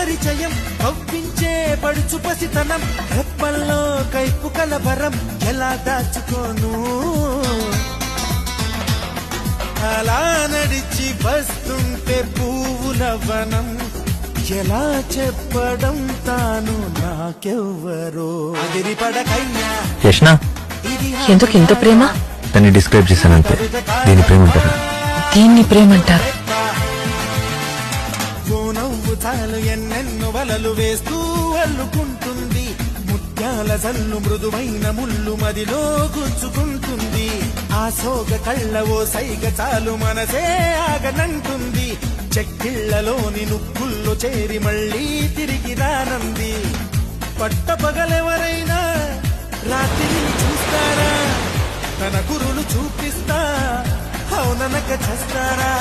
పరిచయం కవ్వించే పడుచు పసితనం రెప్పల్లో కైపు కలవరం ఎలా దాచుకోను అలా నడిచి వస్తుంటే పువ్వుల వనం ఎలా చెప్పడం తాను నాకెవ్వరో అదిరిపడకయ్యా యష్ణ ఎందుకు ఇంత ప్రేమ? దాన్ని డిస్క్రైబ్ చేశానంతే. దీని ప్రేమ అంటారా? దీన్ని ప్రేమంటారు. నవ్వు చాలు ఎన్నెన్నో వలలు వేస్తూ అల్లుకుంటుంది ముత్యాల జల్లు మృదువైన ముళ్ళు మదిలో గుచ్చుకుంటుంది ఆ సోగ కళ్ళ ఓ సైగ చాలు మనసే ఆగనంటుంది చెక్కిళ్లలోని నుక్కుల్లో చేరి మళ్ళీ తిరిగి రానంది పట్టపగలెవరైనా రాత్రిని చూస్తారా తన గురులు చూపిస్తా అవుననక చేస్తారా